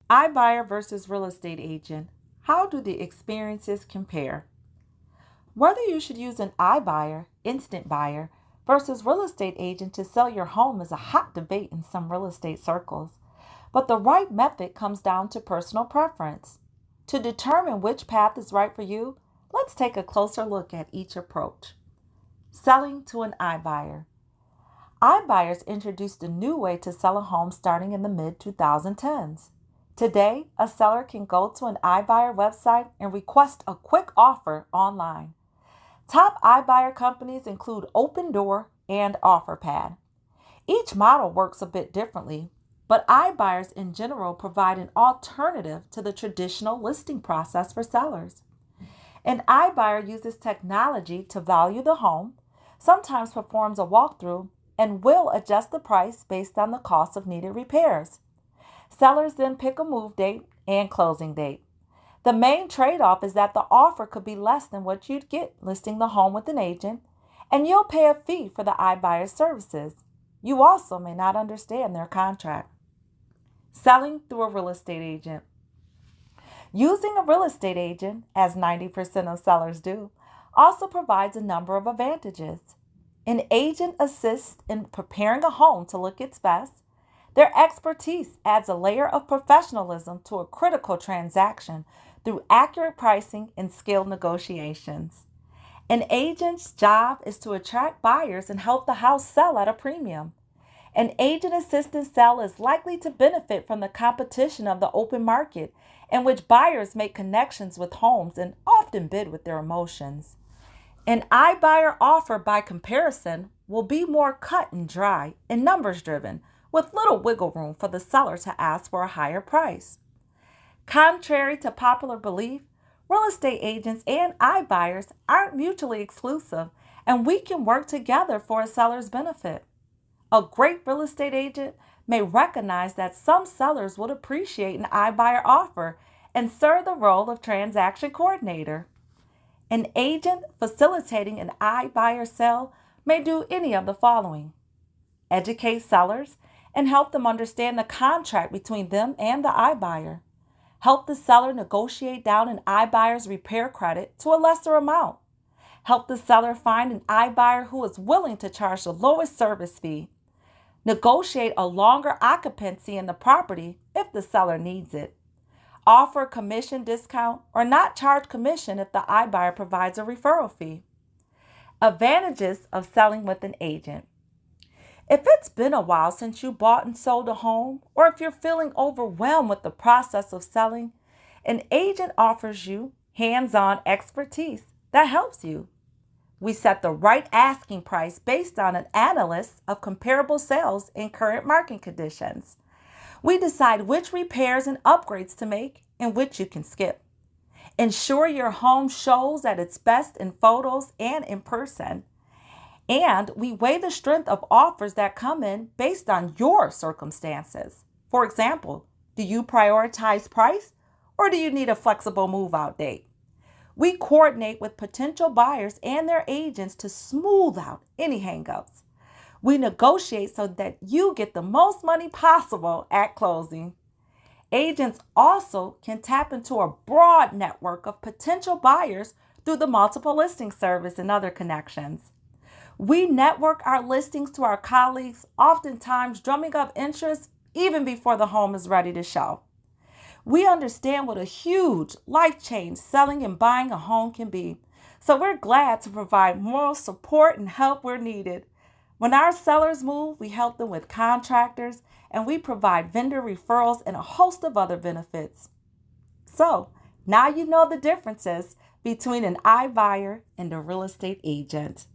iBuyer versus real estate agent. How do the experiences compare? Whether you should use an iBuyer, instant buyer, versus real estate agent to sell your home is a hot debate in some real estate circles. But the right method comes down to personal preference. To determine which path is right for you, let's take a closer look at each approach. Selling to an iBuyer. iBuyers introduced a new way to sell a home starting in the mid-2010s. Today, a seller can go to an iBuyer website and request a quick offer online. Top iBuyer companies include Opendoor and OfferPad. Each model works a bit differently, but iBuyers in general provide an alternative to the traditional listing process for sellers. An iBuyer uses technology to value the home, sometimes performs a walkthrough, and will adjust the price based on the cost of needed repairs. Sellers then pick a move date and closing date. The main trade-off is that the offer could be less than what you'd get listing the home with an agent, and you'll pay a fee for the iBuyer's services. You also may not understand their contract. Selling through a real estate agent. Using a real estate agent, as 90% of sellers do, also provides a number of advantages. An agent assists in preparing a home to look its best. Their expertise adds a layer of professionalism to a critical transaction through accurate pricing and skilled negotiations. An agent's job is to attract buyers and help the house sell at a premium. An agent-assisted sale is likely to benefit from the competition of the open market, in which buyers make connections with homes and often bid with their emotions. An iBuyer offer, by comparison, will be more cut and dry and numbers-driven, with little wiggle room for the seller to ask for a higher price. Contrary to popular belief, real estate agents and iBuyers aren't mutually exclusive, and we can work together for a seller's benefit. A great real estate agent may recognize that some sellers would appreciate an iBuyer offer and serve the role of transaction coordinator. An agent facilitating an iBuyer sale may do any of the following: educate sellers and help them understand the contract between them and the iBuyer. Help the seller negotiate down an iBuyer's repair credit to a lesser amount. Help the seller find an iBuyer who is willing to charge the lowest service fee. Negotiate a longer occupancy in the property if the seller needs it. Offer a commission discount or not charge commission if the iBuyer provides a referral fee. Advantages of selling with an agent. If it's been a while since you bought and sold a home, or if you're feeling overwhelmed with the process of selling, an agent offers you hands-on expertise that helps you. We set the right asking price based on an analysis of comparable sales in current market conditions. We decide which repairs and upgrades to make and which you can skip. Ensure your home shows at its best in photos and in person. And we weigh the strength of offers that come in based on your circumstances. For example, do you prioritize price or do you need a flexible move-out date? We coordinate with potential buyers and their agents to smooth out any hangups. We negotiate so that you get the most money possible at closing. Agents also can tap into a broad network of potential buyers through the multiple listing service and other connections. We network our listings to our colleagues, oftentimes drumming up interest even before the home is ready to show. We understand what a huge life change selling and buying a home can be, so we're glad to provide moral support and help where needed. When our sellers move, we help them with contractors, and we provide vendor referrals and a host of other benefits. So, now you know the differences between an iBuyer and a real estate agent.